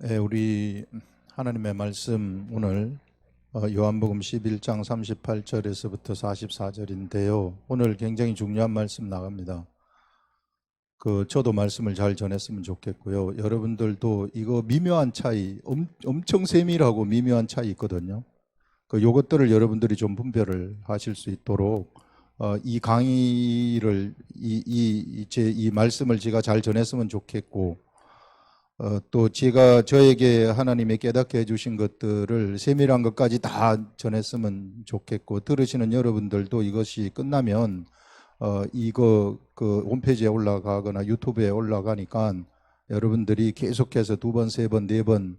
우리 하나님의 말씀 오늘 요한복음 11장 38절에서부터 44절인데요. 오늘 굉장히 중요한 말씀 나갑니다. 저도 말씀을 잘 전했으면 좋겠고요. 여러분들도 이거 미묘한 차이, 엄청 세밀하고 미묘한 차이 있거든요. 요것들을 여러분들이 좀 분별을 하실 수 있도록 이 강의를 이 말씀을 제가 잘 전했으면 좋겠고, 또 제가 저에게 하나님의 깨닫게 해주신 것들을 세밀한 것까지 다 전했으면 좋겠고, 들으시는 여러분들도 이것이 끝나면 이거 홈페이지에 올라가거나 유튜브에 올라가니까 여러분들이 계속해서 2번, 3번, 4번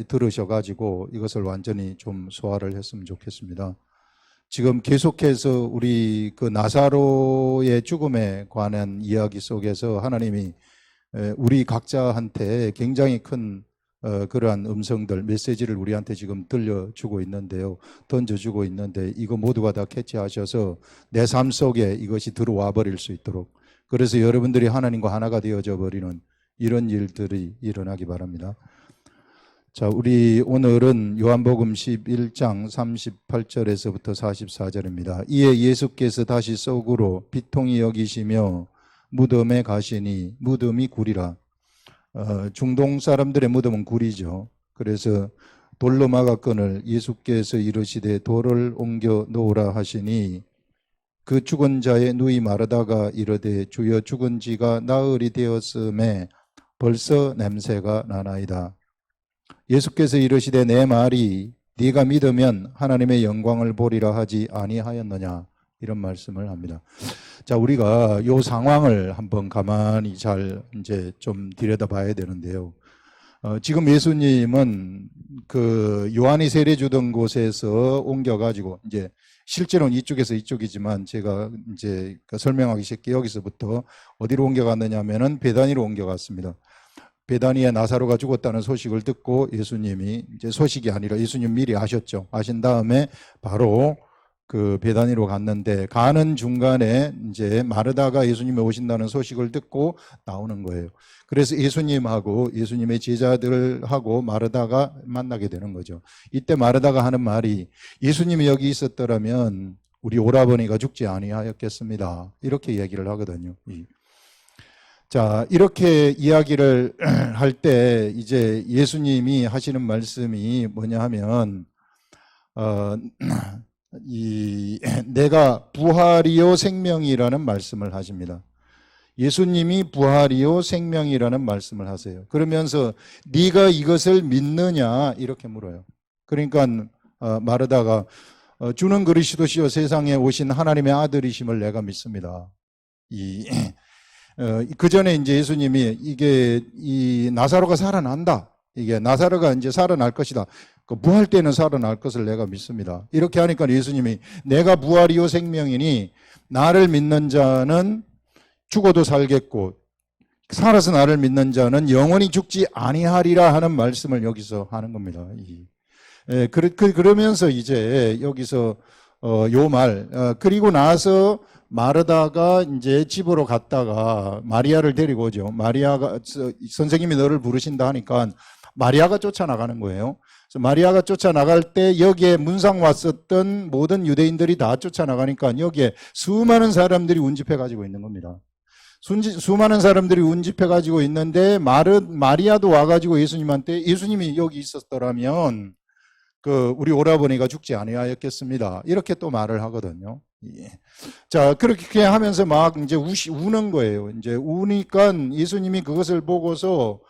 들으셔가지고 이것을 완전히 좀 소화를 했으면 좋겠습니다. 지금 계속해서 우리 나사로의 죽음에 관한 이야기 속에서 하나님이 우리 각자한테 굉장히 큰 그러한 음성들, 메시지를 우리한테 지금 들려주고 있는데요. 던져주고 있는데, 이거 모두가 다 캐치하셔서 내 삶 속에 이것이 들어와 버릴 수 있도록, 그래서 여러분들이 하나님과 하나가 되어져 버리는 이런 일들이 일어나기 바랍니다. 자, 우리 오늘은 요한복음 11장 38절에서부터 44절입니다. 이에 예수께서 다시 속으로 비통히 여기시며 무덤에 가시니, 무덤이 굴이라. 중동 사람들의 무덤은 굴이죠. 그래서 돌로 막았거늘 예수께서 이르시되 돌을 옮겨 놓으라 하시니, 그 죽은 자의 누이 마르다가 이르되 주여 죽은 지가 나흘이 되었음에 벌써 냄새가 나나이다. 예수께서 이르시되 내 말이 네가 믿으면 하나님의 영광을 보리라 하지 아니하였느냐, 이런 말씀을 합니다. 자, 우리가 이 상황을 한번 가만히 잘 이제 좀 들여다봐야 되는데요. 지금 예수님은 요한이 세례 주던 곳에서 옮겨가지고, 이제 실제로는 이쪽에서 이쪽이지만 제가 이제 설명하기 쉽게 여기서부터 어디로 옮겨갔느냐 하면은 베다니로 옮겨갔습니다. 베다니에 나사로가 죽었다는 소식을 듣고 예수님이, 이제 소식이 아니라 예수님 미리 아셨죠. 아신 다음에 바로 베다니로 갔는데, 가는 중간에 이제 마르다가 예수님이 오신다는 소식을 듣고 나오는 거예요. 그래서 예수님하고 예수님의 제자들하고 마르다가 만나게 되는 거죠. 이때 마르다가 하는 말이, 예수님이 여기 있었더라면 우리 오라버니가 죽지 아니하였겠습니다, 이렇게 얘기를 하거든요. 자, 이렇게 이야기를 할 때 이제 예수님이 하시는 말씀이 뭐냐 하면, 내가 부활이요 생명이라는 말씀을 하십니다. 예수님이 부활이요 생명이라는 말씀을 하세요. 그러면서 네가 이것을 믿느냐, 이렇게 물어요. 그러니까 마르다가 주는 그리스도시요 세상에 오신 하나님의 아들이심을 내가 믿습니다. 그 전에 이제 예수님이 이 나사로가 살아난다, 이게 나사로가 이제 살아날 것이다, 부활 때는 살아날 것을 내가 믿습니다, 이렇게 하니까 예수님이 내가 부활이요 생명이니 나를 믿는 자는 죽어도 살겠고 살아서 나를 믿는 자는 영원히 죽지 아니하리라 하는 말씀을 여기서 하는 겁니다. 그러면서 이제 여기서 요 말, 그리고 나서 마르다가 이제 집으로 갔다가 마리아를 데리고 오죠. 마리아가, 선생님이 너를 부르신다 하니까 마리아가 쫓아나가는 거예요. 그래서 마리아가 쫓아나갈 때 여기에 문상 왔었던 모든 유대인들이 다 쫓아나가니까 여기에 수많은 사람들이 운집해 가지고 있는 겁니다. 수많은 사람들이 운집해 가지고 있는데 마리아도 와가지고 예수님한테, 예수님이 여기 있었더라면 우리 오라버니가 죽지 아니하였겠습니다, 이렇게 또 말을 하거든요. 자, 그렇게 하면서 막 이제 우는 거예요. 이제 우니까 예수님이 그것을 보고서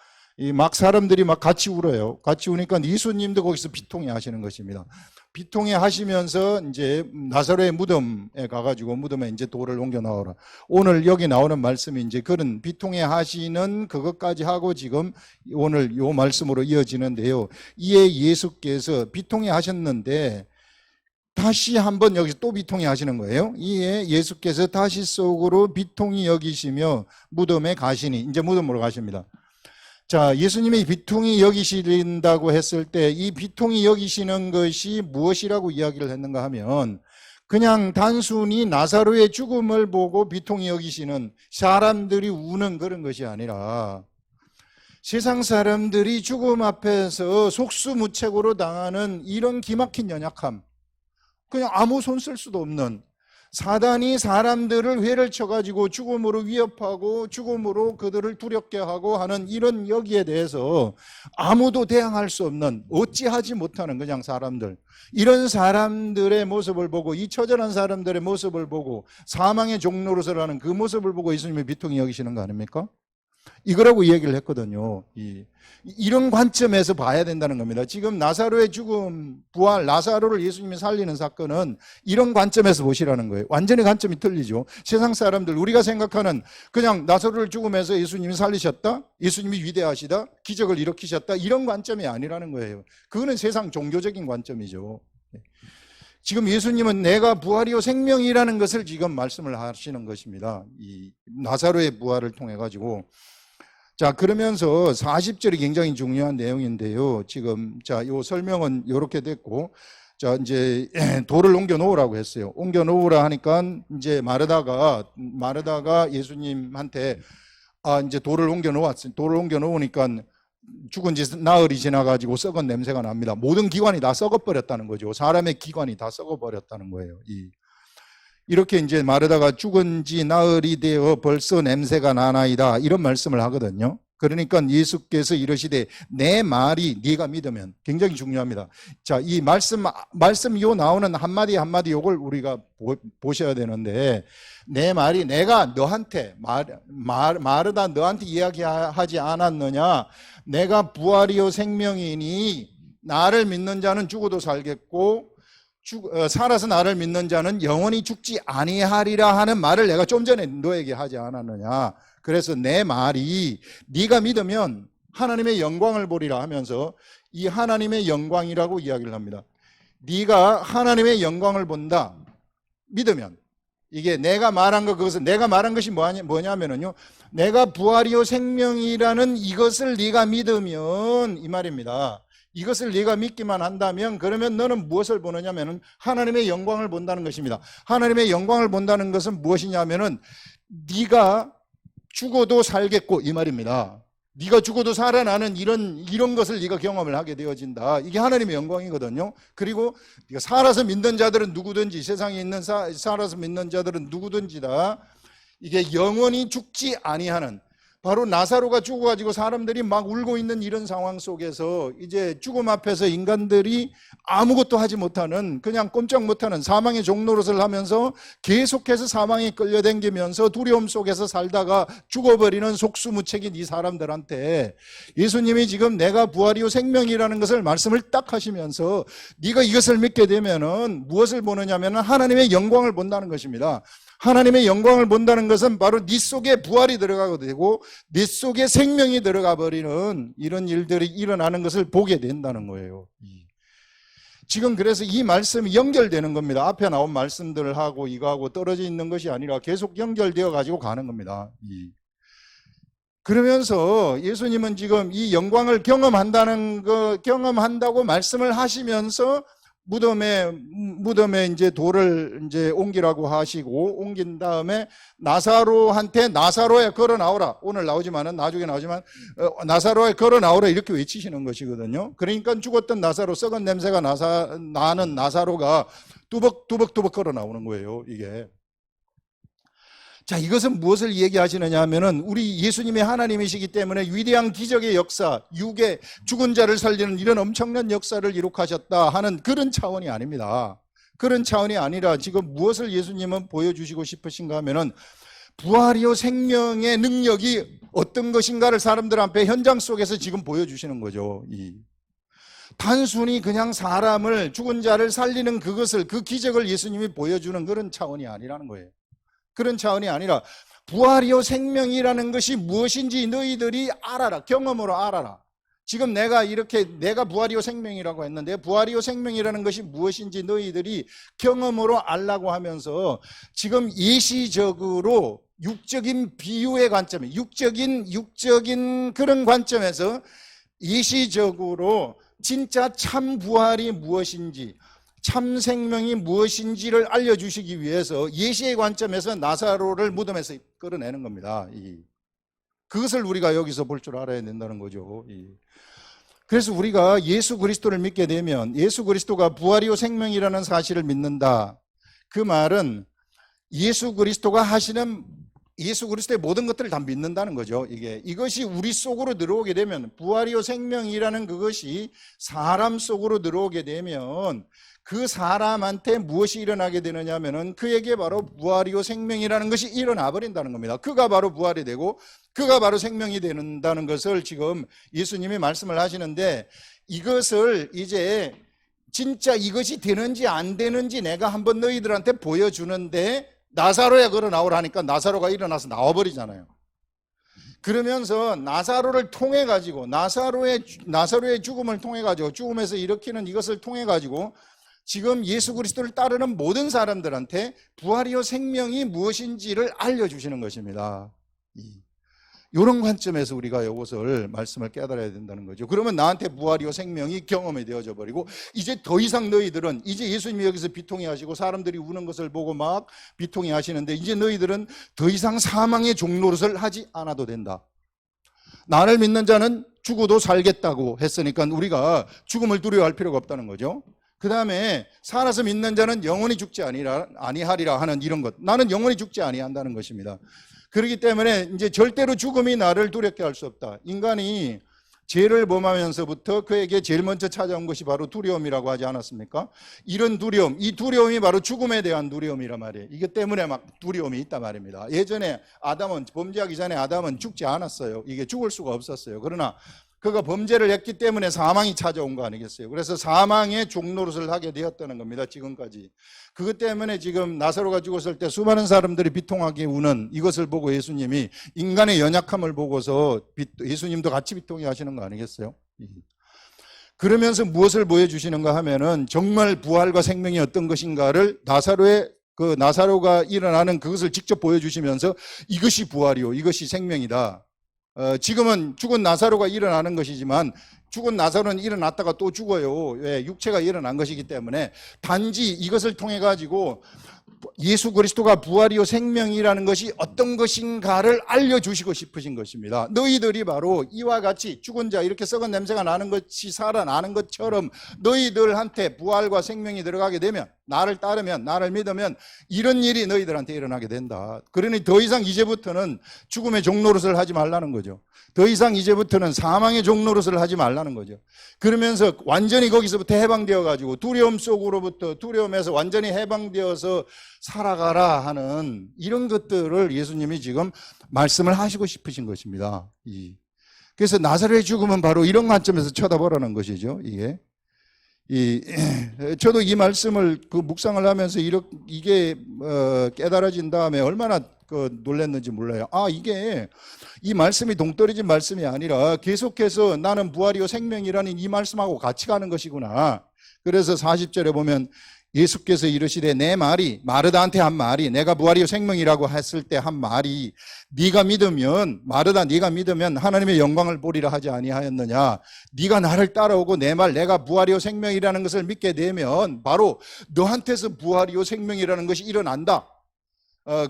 막 사람들이 막 같이 울어요. 같이 우니까 예수님도 거기서 비통해 하시는 것입니다. 비통해 하시면서 이제 나사로의 무덤에 가가지고 무덤에 이제 돌을 옮겨 나오라. 오늘 여기 나오는 말씀이 이제 그런 비통해 하시는 그것까지 하고 지금 오늘 요 말씀으로 이어지는데요. 이에 예수께서 비통해 하셨는데 다시 한번 여기서 또 비통히 하시는 거예요. 이에 예수께서 다시 속으로 비통히 여기시며 무덤에 가시니, 이제 무덤으로 가십니다. 자, 예수님이 비통히 여기신다고 했을 때 이 비통히 여기시는 것이 무엇이라고 이야기를 했는가 하면, 그냥 단순히 나사로의 죽음을 보고 비통히 여기시는, 사람들이 우는 그런 것이 아니라 세상 사람들이 죽음 앞에서 속수무책으로 당하는 이런 기막힌 연약함, 그냥 아무 손 쓸 수도 없는, 사단이 사람들을 회를 쳐가지고 죽음으로 위협하고 죽음으로 그들을 두렵게 하고 하는 이런 여기에 대해서 아무도 대항할 수 없는, 어찌하지 못하는 그냥 사람들, 이런 사람들의 모습을 보고, 이 처절한 사람들의 모습을 보고 사망의 종노릇을 그 모습을 보고 예수님이 비통히 여기시는 거 아닙니까? 이거라고 얘기를 했거든요. 이런 관점에서 봐야 된다는 겁니다. 지금 나사로의 죽음, 부활, 나사로를 예수님이 살리는 사건은 이런 관점에서 보시라는 거예요. 완전히 관점이 틀리죠. 세상 사람들, 우리가 생각하는 그냥 나사로를 죽음에서 예수님이 살리셨다, 예수님이 위대하시다, 기적을 일으키셨다, 이런 관점이 아니라는 거예요. 그거는 세상 종교적인 관점이죠. 지금 예수님은 내가 부활이요 생명이라는 것을 지금 말씀을 하시는 것입니다. 이 나사로의 부활을 통해 가지고. 자, 그러면서 40절이 굉장히 중요한 내용인데요. 지금 요 설명은 이렇게 됐고, 이제 돌을 옮겨 놓으라고 했어요. 옮겨 놓으라 하니까 이제 마르다가 예수님한테 이제 돌을 옮겨 놓았어요. 돌을 옮겨 놓으니까 죽은 지 나흘이 지나가지고 썩은 냄새가 납니다. 모든 기관이 다 썩어버렸다는 거죠. 사람의 기관이 다 썩어버렸다는 거예요. 이렇게 이제 마르다가 죽은 지 나흘이 되어 벌써 냄새가 나나이다, 이런 말씀을 하거든요. 그러니까 예수께서 이러시되 내 말이 네가 믿으면, 굉장히 중요합니다. 자, 이 말씀 요 나오는 한마디 한마디 요걸 우리가 보셔야 되는데, 내 말이, 내가 너한테 마르다 너한테 이야기하지 않았느냐, 내가 부활이요 생명이니 나를 믿는 자는 죽어도 살겠고 살아서 나를 믿는 자는 영원히 죽지 아니하리라 하는 말을 내가 좀 전에 너에게 하지 않았느냐. 그래서 내 말이 네가 믿으면 하나님의 영광을 보리라 하면서 이 하나님의 영광이라고 이야기를 합니다. 네가 하나님의 영광을 본다, 믿으면. 이게 내가 말한 것, 그것은 내가 말한 것이 뭐냐면은요, 내가 부활이요 생명이라는 이것을 네가 믿으면, 이 말입니다. 이것을 네가 믿기만 한다면, 그러면 너는 무엇을 보느냐면은 하나님의 영광을 본다는 것입니다. 하나님의 영광을 본다는 것은 무엇이냐면은 네가 죽어도 살겠고, 이 말입니다. 네가 죽어도 살아나는 이런 것을 네가 경험을 하게 되어진다. 이게 하나님의 영광이거든요. 그리고 네가 살아서 믿는 자들은 누구든지, 세상에 있는 살아서 믿는 자들은 누구든지다, 이게 영원히 죽지 아니하는, 바로 나사로가 죽어가지고 사람들이 막 울고 있는 이런 상황 속에서 이제 죽음 앞에서 인간들이 아무것도 하지 못하는, 그냥 꼼짝 못하는 사망의 종노릇을 하면서 계속해서 사망에 끌려다니면서 두려움 속에서 살다가 죽어버리는 속수무책인 이 사람들한테 예수님이 지금 내가 부활이요 생명이라는 것을 말씀을 딱 하시면서 네가 이것을 믿게 되면은 무엇을 보느냐면은 하나님의 영광을 본다는 것입니다. 하나님의 영광을 본다는 것은 바로 네 속에 부활이 들어가게 되고 네 속에 생명이 들어가 버리는 이런 일들이 일어나는 것을 보게 된다는 거예요. 지금 그래서 이 말씀이 연결되는 겁니다. 앞에 나온 말씀들하고 이거하고 떨어져 있는 것이 아니라 계속 연결되어 가지고 가는 겁니다. 그러면서 예수님은 지금 이 영광을 경험한다고 말씀을 하시면서 무덤에 이제 돌을 이제 옮기라고 하시고, 옮긴 다음에 나사로한테 나사로에 걸어 나오라. 오늘 나오지만은, 나중에 나오지만, 나사로에 걸어 나오라, 이렇게 외치시는 것이거든요. 그러니까 죽었던 나사로, 썩은 냄새가 나는 나사로가 뚜벅뚜벅 걸어 나오는 거예요, 이게. 자, 이것은 무엇을 얘기하시느냐 하면은 우리 예수님이 하나님이시기 때문에 위대한 기적의 역사, 죽은 자를 살리는 이런 엄청난 역사를 이룩하셨다 하는 그런 차원이 아닙니다. 그런 차원이 아니라 지금 무엇을 예수님은 보여주시고 싶으신가 하면은 부활이요 생명의 능력이 어떤 것인가를 사람들 앞에 현장 속에서 지금 보여주시는 거죠. 단순히 그냥 사람을, 죽은 자를 살리는 그 기적을 예수님이 보여주는 그런 차원이 아니라는 거예요. 그런 차원이 아니라 부활이요 생명이라는 것이 무엇인지 너희들이 알아라. 경험으로 알아라. 지금 내가 부활이요 생명이라고 했는데, 부활이요 생명이라는 것이 무엇인지 너희들이 경험으로 알라고 하면서 지금 예시적으로 육적인 비유의 관점에, 육적인 그런 관점에서 예시적으로 진짜 참 부활이 무엇인지, 참 생명이 무엇인지를 알려주시기 위해서 예시의 관점에서 나사로를 무덤에서 끌어내는 겁니다. 그것을 우리가 여기서 볼 줄 알아야 된다는 거죠. 그래서 우리가 예수 그리스도를 믿게 되면 예수 그리스도가 부활이요 생명이라는 사실을 믿는다. 그 말은 예수 그리스도가 하시는 예수 그리스도의 모든 것들을 다 믿는다는 거죠. 이것이 우리 속으로 들어오게 되면 부활이요 생명이라는 그것이 사람 속으로 들어오게 되면 그 사람한테 무엇이 일어나게 되느냐 하면은 그에게 바로 부활이요 생명이라는 것이 일어나 버린다는 겁니다. 그가 바로 부활이 되고 그가 바로 생명이 된다는 것을 지금 예수님이 말씀을 하시는데, 이것을 이제 진짜 이것이 되는지 안 되는지 내가 한번 너희들한테 보여주는데 나사로에 걸어 나오라니까 나사로가 일어나서 나와버리잖아요. 그러면서 나사로를 통해 가지고 나사로의 죽음을 통해 가지고 죽음에서 일으키는 이것을 통해 가지고 지금 예수 그리스도를 따르는 모든 사람들한테 부활이요 생명이 무엇인지를 알려주시는 것입니다. 이런 관점에서 우리가 이것을 말씀을 깨달아야 된다는 거죠. 그러면 나한테 부활이요 생명이 경험이 되어져 버리고 이제 더 이상 너희들은, 이제 예수님이 여기서 비통해 하시고 사람들이 우는 것을 보고 막 비통해 하시는데, 이제 너희들은 더 이상 사망의 종노릇을 하지 않아도 된다. 나를 믿는 자는 죽어도 살겠다고 했으니까 우리가 죽음을 두려워할 필요가 없다는 거죠. 그 다음에 살아서 믿는 자는 영원히 죽지 아니하리라 하는 이런 것, 나는 영원히 죽지 아니한다는 것입니다. 그렇기 때문에 이제 절대로 죽음이 나를 두렵게 할 수 없다. 인간이 죄를 범하면서부터 그에게 제일 먼저 찾아온 것이 바로 두려움이라고 하지 않았습니까? 이런 두려움, 이 두려움이 바로 죽음에 대한 두려움이란 말이에요. 이것 때문에 막 두려움이 있단 말입니다. 예전에 범죄하기 전에 아담은 죽지 않았어요. 이게 죽을 수가 없었어요. 그러나 그가 범죄를 했기 때문에 사망이 찾아온 거 아니겠어요? 그래서 사망의 종노릇을 하게 되었다는 겁니다. 지금까지. 그것 때문에 지금 나사로가 죽었을 때 수많은 사람들이 비통하게 우는 이것을 보고 예수님이 인간의 연약함을 보고서 예수님도 같이 비통해 하시는 거 아니겠어요? 그러면서 무엇을 보여주시는가 하면은 정말 부활과 생명이 어떤 것인가를 나사로가 일어나는 그것을 직접 보여주시면서 이것이 부활이요, 이것이 생명이다. 지금은 죽은 나사로가 일어나는 것이지만 죽은 나사로는 일어났다가 또 죽어요. 왜? 육체가 일어난 것이기 때문에. 단지 이것을 통해 가지고 예수 그리스도가 부활이요 생명이라는 것이 어떤 것인가를 알려주시고 싶으신 것입니다. 너희들이 바로 이와 같이 죽은 자, 이렇게 썩은 냄새가 나는 것이 살아나는 것처럼 너희들한테 부활과 생명이 들어가게 되면, 나를 따르면, 나를 믿으면 이런 일이 너희들한테 일어나게 된다. 그러니 더 이상 이제부터는 죽음의 종노릇을 하지 말라는 거죠. 더 이상 이제부터는 사망의 종노릇을 하지 말라는 거죠. 그러면서 완전히 거기서부터 해방되어 가지고 두려움에서 완전히 해방되어서 살아가라 하는 이런 것들을 예수님이 지금 말씀을 하시고 싶으신 것입니다. 그래서 나사로의 죽음은 바로 이런 관점에서 쳐다보라는 것이죠. 저도 이 말씀을 묵상을 하면서 이게 깨달아진 다음에 얼마나 놀랐는지 몰라요. 이 말씀이 동떨어진 말씀이 아니라 계속해서 나는 부활이요 생명이라는 이 말씀하고 같이 가는 것이구나. 그래서 40절에 보면 예수께서 이르시되 내 말이, 마르다한테 한 말이, 내가 부활이요 생명이라고 했을 때 한 말이, 네가 믿으면, 마르다 네가 믿으면 하나님의 영광을 보리라 하지 아니하였느냐. 네가 나를 따라오고 내 말, 내가 부활이요 생명이라는 것을 믿게 되면 바로 너한테서 부활이요 생명이라는 것이 일어난다.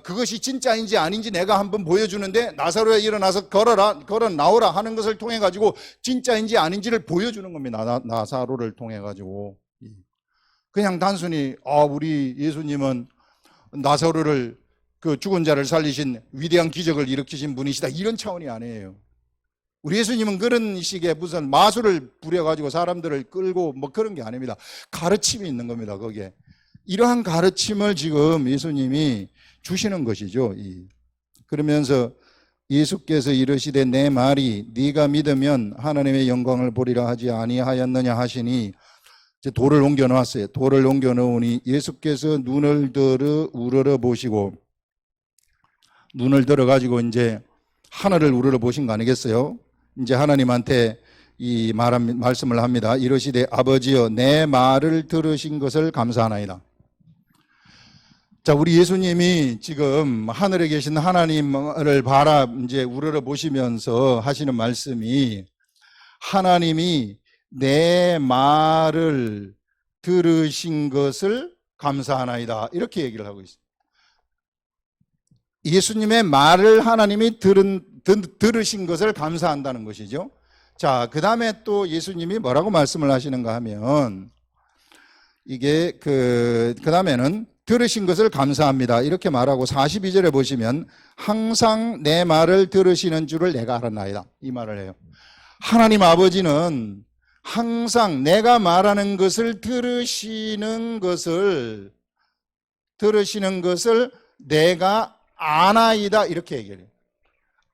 그것이 진짜인지 아닌지 내가 한번 보여주는데, 나사로에 일어나서 걸어 나오라 하는 것을 통해 가지고 진짜인지 아닌지를 보여주는 겁니다. 나사로를 통해 가지고. 그냥 단순히 우리 예수님은 나사로를, 죽은 자를 살리신 위대한 기적을 일으키신 분이시다, 이런 차원이 아니에요. 우리 예수님은 그런 식의 무슨 마술을 부려가지고 사람들을 끌고 뭐 그런 게 아닙니다. 가르침이 있는 겁니다. 거기에 이러한 가르침을 지금 예수님이 주시는 것이죠. 그러면서 예수께서 이르시되 내 말이 네가 믿으면 하나님의 영광을 보리라 하지 아니하였느냐 하시니, 이제 돌을 옮겨 놓았어요. 돌을 옮겨 놓으니 예수께서 눈을 들어 우러러 보시고, 눈을 들어 가지고 이제 하늘을 우러러 보신 거 아니겠어요? 이제 하나님한테 이 말씀을 합니다. 이르시되 아버지여 내 말을 들으신 것을 감사하나이다. 자, 우리 예수님이 지금 하늘에 계신 하나님을 이제 우러러 보시면서 하시는 말씀이, 하나님이 내 말을 들으신 것을 감사하나이다, 이렇게 얘기를 하고 있습니다. 예수님의 말을 하나님이 들으신 것을 감사한다는 것이죠. 자, 그 다음에 또 예수님이 뭐라고 말씀을 하시는가 하면, 이게 그 다음에는 들으신 것을 감사합니다. 이렇게 말하고 42절에 보시면, 항상 내 말을 들으시는 줄을 내가 알았나이다. 이 말을 해요. 하나님 아버지는 항상 내가 말하는 것을 들으시는 것을 내가 아나이다. 이렇게 얘기해요.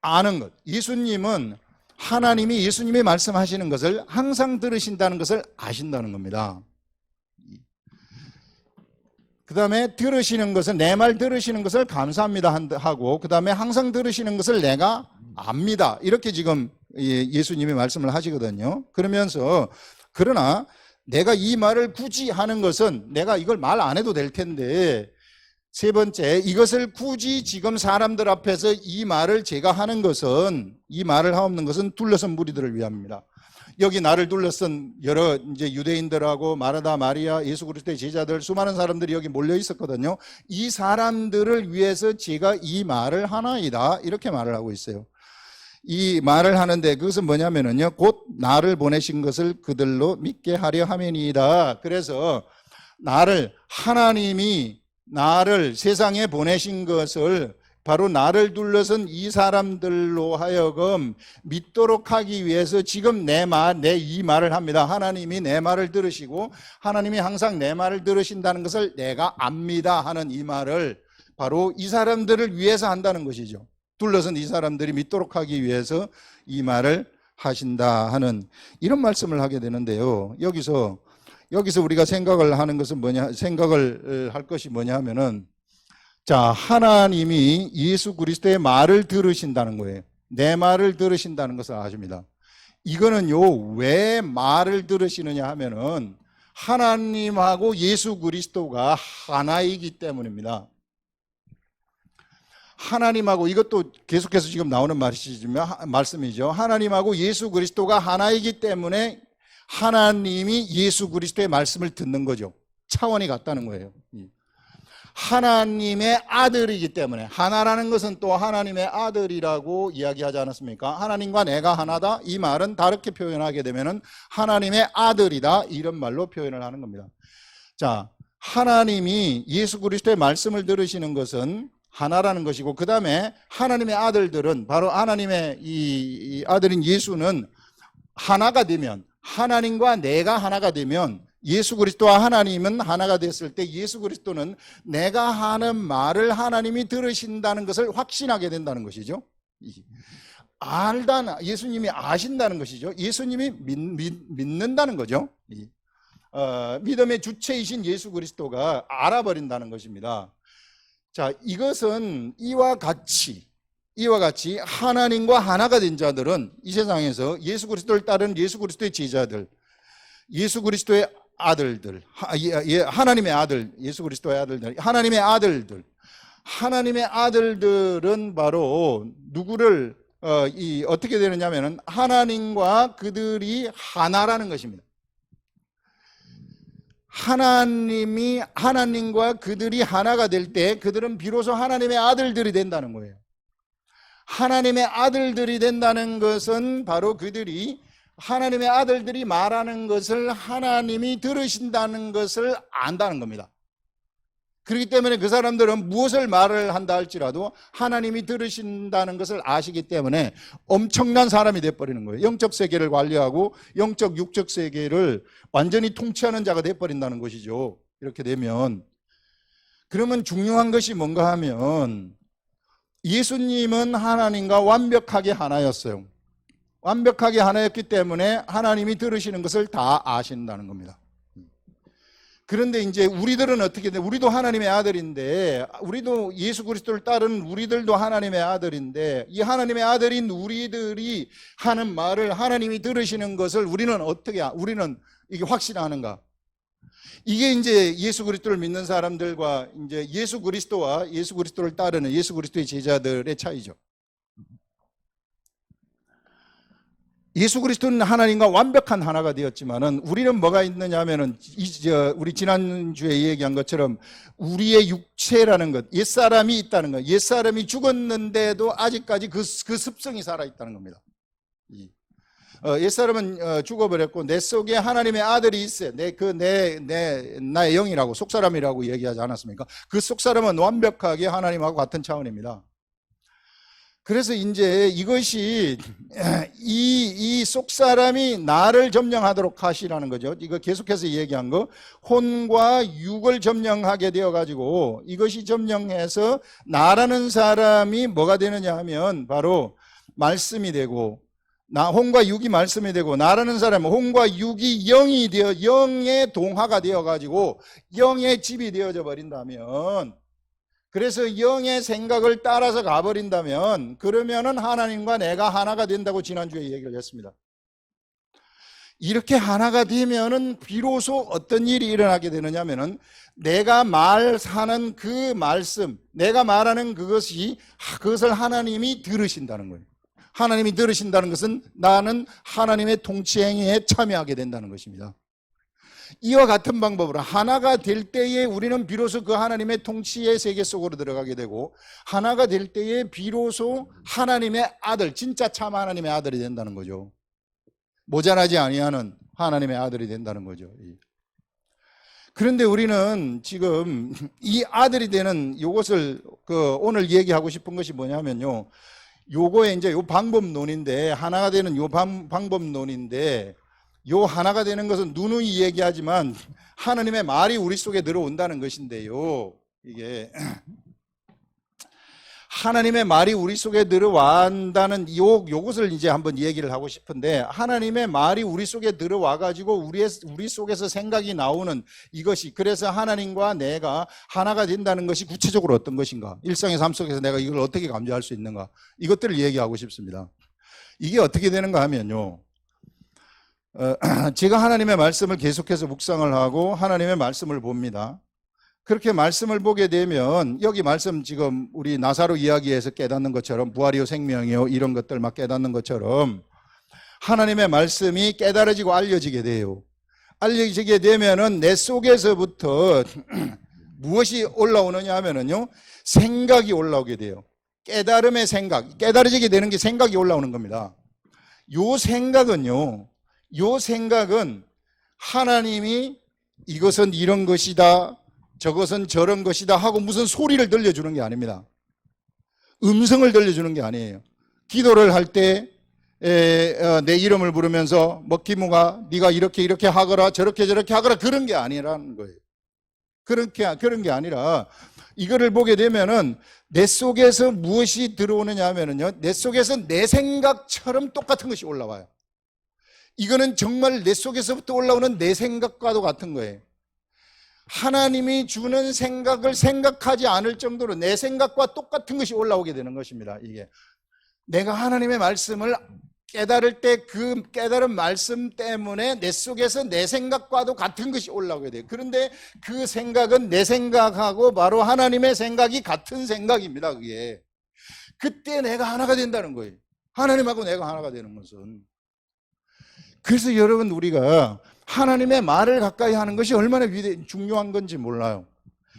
아는 것. 예수님은 하나님이 예수님이 말씀하시는 것을 항상 들으신다는 것을 아신다는 겁니다. 그 다음에 들으시는 것은 내 말 들으시는 것을 감사합니다 하고, 그 다음에 항상 들으시는 것을 내가 압니다. 이렇게 지금 예수님이 말씀을 하시거든요. 그러면서 그러나 내가 이 말을 굳이 하는 것은 내가 이걸 말 안 해도 될 텐데, 세 번째, 이것을 굳이 지금 사람들 앞에서 이 말을 제가 하는 것은, 이 말을 하옵는 것은 둘러선 무리들을 위함입니다. 여기 나를 둘러선 여러 이제 유대인들하고 마르다, 마리아, 예수 그리스도의 제자들, 수많은 사람들이 여기 몰려 있었거든요. 이 사람들을 위해서 제가 이 말을 하나이다. 이렇게 말을 하고 있어요. 이 말을 하는데 그것은 뭐냐면은요, 곧 나를 보내신 것을 그들로 믿게 하려 함이니이다. 그래서 하나님이 나를 세상에 보내신 것을 바로 나를 둘러선 이 사람들로 하여금 믿도록 하기 위해서 지금 내 이 말을 합니다. 하나님이 내 말을 들으시고 하나님이 항상 내 말을 들으신다는 것을 내가 압니다 하는 이 말을 바로 이 사람들을 위해서 한다는 것이죠. 둘러선 이 사람들이 믿도록 하기 위해서 이 말을 하신다 하는 이런 말씀을 하게 되는데요. 여기서 우리가 생각을 할 것이 뭐냐 하면은, 자, 하나님이 예수 그리스도의 말을 들으신다는 거예요. 내 말을 들으신다는 것을 아십니다. 이거는요, 왜 말을 들으시느냐 하면은 하나님하고 예수 그리스도가 하나이기 때문입니다. 하나님하고, 이것도 계속해서 지금 나오는 말씀이죠. 하나님하고 예수 그리스도가 하나이기 때문에 하나님이 예수 그리스도의 말씀을 듣는 거죠. 차원이 같다는 거예요. 하나님의 아들이기 때문에, 하나라는 것은 또 하나님의 아들이라고 이야기하지 않았습니까? 하나님과 내가 하나다. 이 말은 다르게 표현하게 되면은 하나님의 아들이다, 이런 말로 표현을 하는 겁니다. 자, 하나님이 예수 그리스도의 말씀을 들으시는 것은 하나라는 것이고, 그 다음에 하나님의 아들들은, 바로 하나님의 이 아들인 예수는 하나가 되면, 하나님과 내가 하나가 되면, 예수 그리스도와 하나님은 하나가 됐을 때 예수 그리스도는 내가 하는 말을 하나님이 들으신다는 것을 확신하게 된다는 것이죠. 예수님이 아신다는 것이죠. 예수님이 믿는다는 거죠. 믿음의 주체이신 예수 그리스도가 알아버린다는 것입니다. 자, 이것은 이와 같이 하나님과 하나가 된 자들은 이 세상에서 예수 그리스도를 따르는 예수 그리스도의 제자들, 예수 그리스도의 아들들, 하나님의 아들, 예수 그리스도의 아들들, 하나님의 아들들은 바로 누구를 어떻게 되느냐 하면은 하나님과 그들이 하나라는 것입니다. 하나님과 그들이 하나가 될 때 그들은 비로소 하나님의 아들들이 된다는 거예요. 하나님의 아들들이 된다는 것은 바로 그들이 하나님의 아들들이 말하는 것을 하나님이 들으신다는 것을 안다는 겁니다. 그렇기 때문에 그 사람들은 무엇을 말을 한다 할지라도 하나님이 들으신다는 것을 아시기 때문에 엄청난 사람이 돼버리는 거예요. 영적 세계를 관리하고 영적 육적 세계를 완전히 통치하는 자가 돼버린다는 것이죠. 이렇게 되면, 그러면 중요한 것이 뭔가 하면, 예수님은 하나님과 완벽하게 하나였어요. 완벽하게 하나였기 때문에 하나님이 들으시는 것을 다 아신다는 겁니다. 그런데 이제 우리들은 어떻게 돼? 우리도 하나님의 아들인데, 우리도 예수 그리스도를 따르는 우리들도 하나님의 아들인데, 이 하나님의 아들인 우리들이 하는 말을 하나님이 들으시는 것을 우리는 이게 확신하는가? 이게 이제 예수 그리스도를 믿는 사람들과 이제 예수 그리스도와 예수 그리스도를 따르는 예수 그리스도의 제자들의 차이죠. 예수 그리스도는 하나님과 완벽한 하나가 되었지만은 우리는 뭐가 있느냐 하면은 우리 지난주에 얘기한 것처럼 우리의 육체라는 것, 옛사람이 있다는 것, 옛사람이 죽었는데도 아직까지 그 습성이 살아있다는 겁니다. 옛사람은 죽어버렸고 내 속에 하나님의 아들이 있어요. 나의 영이라고, 속사람이라고 얘기하지 않았습니까? 그 속사람은 완벽하게 하나님하고 같은 차원입니다. 그래서 이제 이것이 이 속사람이 나를 점령하도록 하시라는 거죠. 이거 계속해서 얘기한 거, 혼과 육을 점령하게 되어 가지고 이것이 점령해서 나라는 사람이 뭐가 되느냐 하면 바로 말씀이 되고, 혼과 육이 말씀이 되고, 나라는 사람은 혼과 육이 영이 되어 영의 동화가 되어 가지고 영의 집이 되어져 버린다면, 그래서 영의 생각을 따라서 가버린다면, 그러면은 하나님과 내가 하나가 된다고 지난주에 얘기를 했습니다. 이렇게 하나가 되면은 비로소 어떤 일이 일어나게 되느냐면은 내가 말하는 그 말씀, 내가 말하는 그것을 하나님이 들으신다는 거예요. 하나님이 들으신다는 것은 나는 하나님의 통치 행위에 참여하게 된다는 것입니다. 이와 같은 방법으로 하나가 될 때에 우리는 비로소 그 하나님의 통치의 세계 속으로 들어가게 되고, 하나가 될 때에 비로소 하나님의 아들, 진짜 참 하나님의 아들이 된다는 거죠. 모자라지 아니하는 하나님의 아들이 된다는 거죠. 그런데 우리는 지금 이 아들이 되는 이것을 오늘 얘기하고 싶은 것이 뭐냐면요, 요거에 이제 요 방법론인데, 하나가 되는 요 방법론인데, 요 하나가 되는 것은 누누이 얘기하지만 하나님의 말이 우리 속에 들어온다는 것인데요, 이게 하나님의 말이 우리 속에 들어와한다는 요것을 이제 한번 얘기를 하고 싶은데, 하나님의 말이 우리 속에 들어와 가지고 우리 속에서 생각이 나오는 이것이, 그래서 하나님과 내가 하나가 된다는 것이 구체적으로 어떤 것인가, 일상의 삶 속에서 내가 이걸 어떻게 감지할 수 있는가, 이것들을 얘기하고 싶습니다. 이게 어떻게 되는가 하면요, 제가 하나님의 말씀을 계속해서 묵상을 하고 하나님의 말씀을 봅니다. 그렇게 말씀을 보게 되면 여기 말씀, 지금 우리 나사로 이야기에서 깨닫는 것처럼, 부활이요 생명이요 이런 것들 막 깨닫는 것처럼 하나님의 말씀이 깨달아지고 알려지게 돼요. 알려지게 되면은 내 속에서부터 무엇이 올라오느냐 하면은요, 생각이 올라오게 돼요. 깨달음의 생각, 깨달아지게 되는 게 생각이 올라오는 겁니다. 요 생각은 하나님이 이것은 이런 것이다, 저것은 저런 것이다 하고 무슨 소리를 들려주는 게 아닙니다. 음성을 들려주는 게 아니에요. 기도를 할 때 내 이름을 부르면서 먹기무가 네가 이렇게 하거라, 저렇게 하거라, 그런 게 아니라는 거예요. 그런 게 아니라, 이거를 보게 되면은 내 속에서 무엇이 들어오느냐 하면은요, 내 속에서 내 생각처럼 똑같은 것이 올라와요. 이거는 정말 내 속에서부터 올라오는 내 생각과도 같은 거예요. 하나님이 주는 생각을 생각하지 않을 정도로 내 생각과 똑같은 것이 올라오게 되는 것입니다. 이게 내가 하나님의 말씀을 깨달을 때 그 깨달은 말씀 때문에 내 속에서 내 생각과도 같은 것이 올라오게 돼요. 그런데 그 생각은 내 생각하고 바로 하나님의 생각이 같은 생각입니다. 그게 그때 내가 하나가 된다는 거예요. 하나님하고 내가 하나가 되는 것은. 그래서 여러분, 우리가 하나님의 말을 가까이 하는 것이 얼마나 중요한 건지 몰라요.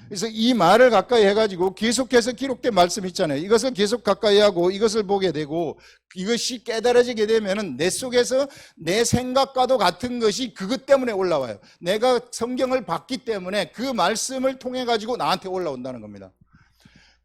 그래서 이 말을 가까이 해가지고 계속해서 기록된 말씀 있잖아요. 이것을 계속 가까이 하고 이것을 보게 되고 이것이 깨달아지게 되면은 내 속에서 내 생각과도 같은 것이 그것 때문에 올라와요. 내가 성경을 봤기 때문에 그 말씀을 통해 가지고 나한테 올라온다는 겁니다.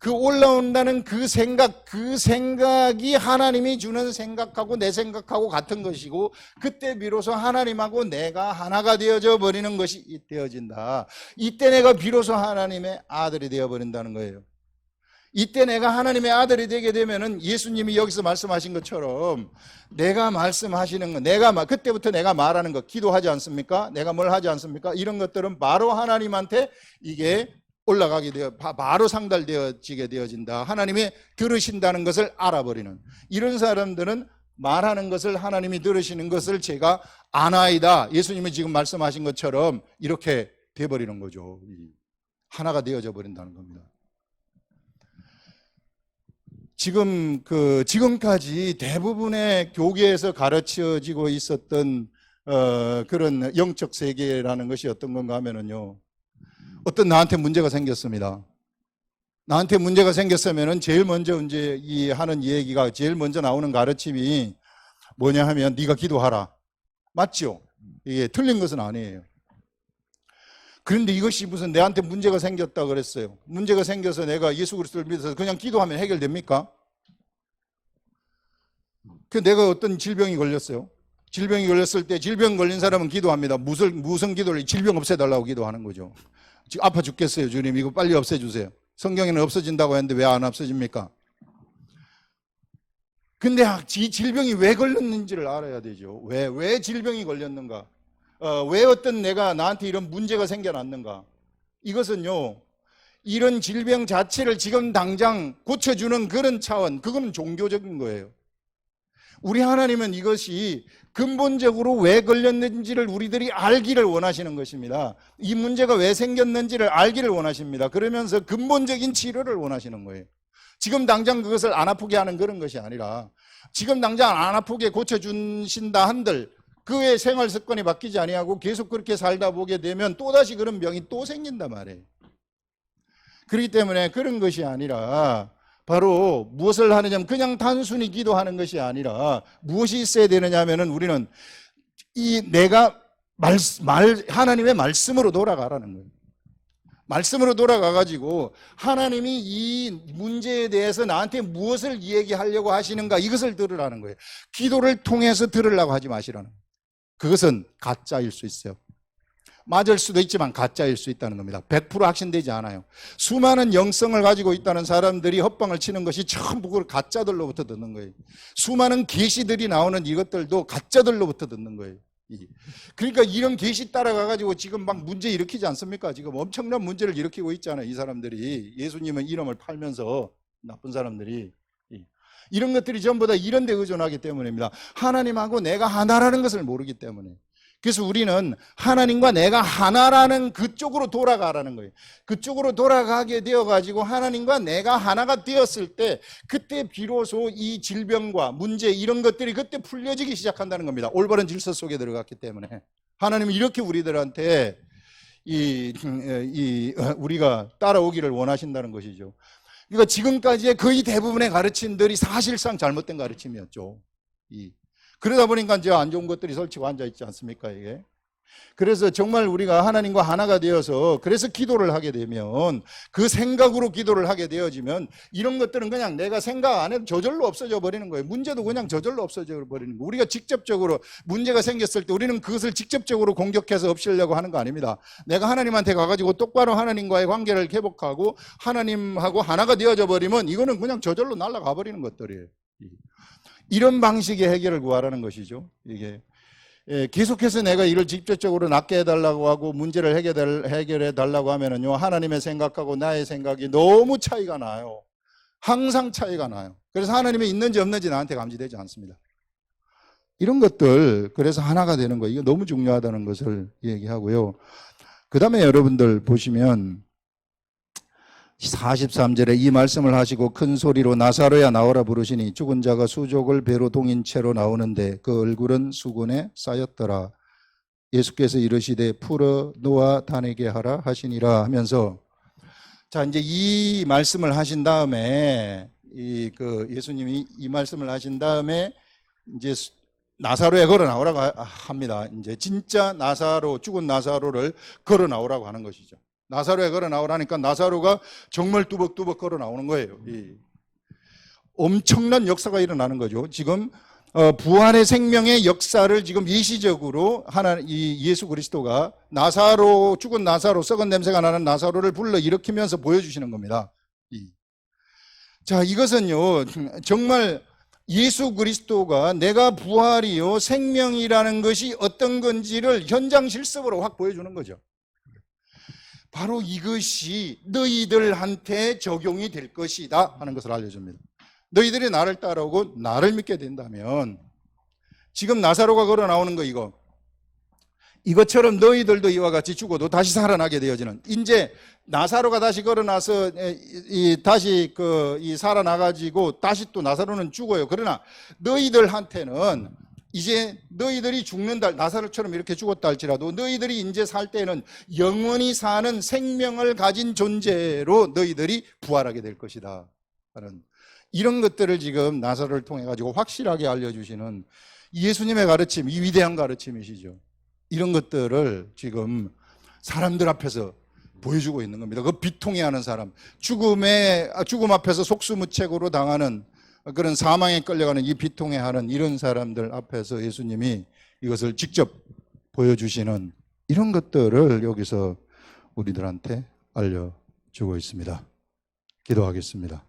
그 올라온다는 그 생각이 하나님이 주는 생각하고 내 생각하고 같은 것이고, 그때 비로소 하나님하고 내가 하나가 되어져 버리는 것이 되어진다. 이때 내가 비로소 하나님의 아들이 되어버린다는 거예요. 이때 내가 하나님의 아들이 되게 되면은 예수님이 여기서 말씀하신 것처럼 내가 말씀하시는 거, 그때부터 내가 말하는 거, 기도하지 않습니까? 내가 뭘 하지 않습니까? 이런 것들은 바로 하나님한테 이게 올라가게 되어 바로 상달되어지게 되어진다. 하나님이 들으신다는 것을 알아버리는, 이런 사람들은 말하는 것을 하나님이 들으시는 것을 제가 아나이다, 예수님이 지금 말씀하신 것처럼 이렇게 돼버리는 거죠. 하나가 되어져 버린다는 겁니다. 지금까지 대부분의 교계에서 가르쳐지고 있었던 그런 영적 세계라는 것이 어떤 건가 하면은요, 어떤 나한테 문제가 생겼습니다. 나한테 문제가 생겼으면은 제일 먼저 이제 하는 얘기가, 제일 먼저 나오는 가르침이 뭐냐 하면 네가 기도하라. 맞죠? 이게 틀린 것은 아니에요. 그런데 이것이 무슨 내한테 문제가 생겼다 그랬어요. 문제가 생겨서 내가 예수 그리스도를 믿어서 그냥 기도하면 해결됩니까? 내가 어떤 질병이 걸렸어요. 질병이 걸렸을 때 질병 걸린 사람은 기도합니다. 무슨 기도를? 질병 없애달라고 기도하는 거죠. 지금 아파 죽겠어요. 주님 이거 빨리 없애주세요. 성경에는 없어진다고 했는데 왜 안 없어집니까? 근데 이 질병이 왜 걸렸는지를 알아야 되죠. 왜 질병이 걸렸는가? 왜 내가 나한테 이런 문제가 생겨났는가? 이것은요, 이런 질병 자체를 지금 당장 고쳐주는 그런 차원, 그거는 종교적인 거예요. 우리 하나님은 이것이 근본적으로 왜 걸렸는지를 우리들이 알기를 원하시는 것입니다. 이 문제가 왜 생겼는지를 알기를 원하십니다. 그러면서 근본적인 치료를 원하시는 거예요. 지금 당장 그것을 안 아프게 하는 그런 것이 아니라, 지금 당장 안 아프게 고쳐주신다 한들 그의 생활 습관이 바뀌지 아니하고 계속 그렇게 살다 보게 되면 또다시 그런 병이 또 생긴단 말이에요. 그렇기 때문에 그런 것이 아니라 바로 무엇을 하느냐면 그냥 단순히 기도하는 것이 아니라 무엇이 있어야 되느냐 하면은 우리는 내가 하나님의 말씀으로 돌아가라는 거예요. 말씀으로 돌아가가지고 하나님이 이 문제에 대해서 나한테 무엇을 얘기하려고 하시는가, 이것을 들으라는 거예요. 기도를 통해서 들으려고 하지 마시라는 거예요. 그것은 가짜일 수 있어요. 맞을 수도 있지만 가짜일 수 있다는 겁니다. 100% 확신되지 않아요. 수많은 영성을 가지고 있다는 사람들이 헛방을 치는 것이 전부 그걸 가짜들로부터 듣는 거예요. 수많은 계시들이 나오는 이것들도 가짜들로부터 듣는 거예요. 그러니까 이런 계시 따라가가지고 지금 막 문제 일으키지 않습니까? 지금 엄청난 문제를 일으키고 있잖아요. 이 사람들이 예수님의 이름을 팔면서, 나쁜 사람들이. 이런 것들이 전부 다 이런 데 의존하기 때문입니다. 하나님하고 내가 하나라는 것을 모르기 때문에. 그래서 우리는 하나님과 내가 하나라는 그쪽으로 돌아가라는 거예요. 그쪽으로 돌아가게 되어가지고 하나님과 내가 하나가 되었을 때 그때 비로소 이 질병과 문제 이런 것들이 그때 풀려지기 시작한다는 겁니다. 올바른 질서 속에 들어갔기 때문에. 하나님은 이렇게 우리들한테 우리가 따라오기를 원하신다는 것이죠. 그러니까 지금까지의 거의 대부분의 가르침들이 사실상 잘못된 가르침이었죠. 그러다 보니까 이제 안 좋은 것들이 설치고 앉아있지 않습니까, 이게? 그래서 정말 우리가 하나님과 하나가 되어서 그래서 기도를 하게 되면, 그 생각으로 기도를 하게 되어지면 이런 것들은 그냥 내가 생각 안 해도 저절로 없어져 버리는 거예요. 문제도 그냥 저절로 없어져 버리는 거예요. 우리가 직접적으로 문제가 생겼을 때 우리는 그것을 직접적으로 공격해서 없애려고 하는 거 아닙니다. 내가 하나님한테 가가지고 똑바로 하나님과의 관계를 회복하고 하나님하고 하나가 되어져 버리면 이거는 그냥 저절로 날아가 버리는 것들이에요. 이런 방식의 해결을 구하라는 것이죠. 이게 계속해서 내가 이를 직접적으로 낫게 해달라고 하고 문제를 해결해 달라고 하면은요, 하나님의 생각하고 나의 생각이 너무 차이가 나요. 항상 차이가 나요. 그래서 하나님이 있는지 없는지 나한테 감지되지 않습니다. 이런 것들, 그래서 하나가 되는 거, 이거 너무 중요하다는 것을 얘기하고요. 그 다음에 여러분들 보시면 43절에 이 말씀을 하시고 큰 소리로 나사로야 나오라 부르시니 죽은 자가 수족을 배로 동인 채로 나오는데 그 얼굴은 수군에 쌓였더라. 예수께서 이르시되 풀어 놓아 다니게 하라 하시니라 하면서, 자, 이제 이 말씀을 하신 다음에 예수님이 이 말씀을 하신 다음에 이제 나사로에 걸어 나오라고 합니다. 이제 진짜 죽은 나사로를 걸어 나오라고 하는 것이죠. 나사로에 걸어 나오라니까 나사로가 정말 뚜벅뚜벅 걸어 나오는 거예요. 엄청난 역사가 일어나는 거죠. 지금 부활의 생명의 역사를 지금 예시적으로 예수 그리스도가 죽은 나사로, 썩은 냄새가 나는 나사로를 불러 일으키면서 보여주시는 겁니다. 자, 이것은요, 정말 예수 그리스도가 내가 부활이요 생명이라는 것이 어떤 건지를 현장 실습으로 확 보여주는 거죠. 바로 이것이 너희들한테 적용이 될 것이다 하는 것을 알려줍니다. 너희들이 나를 따라오고 나를 믿게 된다면, 지금 나사로가 걸어 나오는 거, 이것처럼 너희들도 이와 같이 죽어도 다시 살아나게 되어지는, 이제 나사로가 다시 걸어나서 다시 이 살아나가지고 다시 또 나사로는 죽어요. 그러나 너희들한테는 이제 너희들이 죽는다, 나사로처럼 이렇게 죽었다 할지라도 너희들이 이제 살 때는 영원히 사는 생명을 가진 존재로 너희들이 부활하게 될 것이다 하는, 이런 것들을 지금 나사로를 통해 가지고 확실하게 알려주시는 예수님의 가르침, 이 위대한 가르침이시죠. 이런 것들을 지금 사람들 앞에서 보여주고 있는 겁니다. 그 비통해하는 사람, 죽음 앞에서 속수무책으로 당하는, 그런 사망에 끌려가는 이 비통해하는 이런 사람들 앞에서 예수님이 이것을 직접 보여주시는 이런 것들을 여기서 우리들한테 알려주고 있습니다. 기도하겠습니다.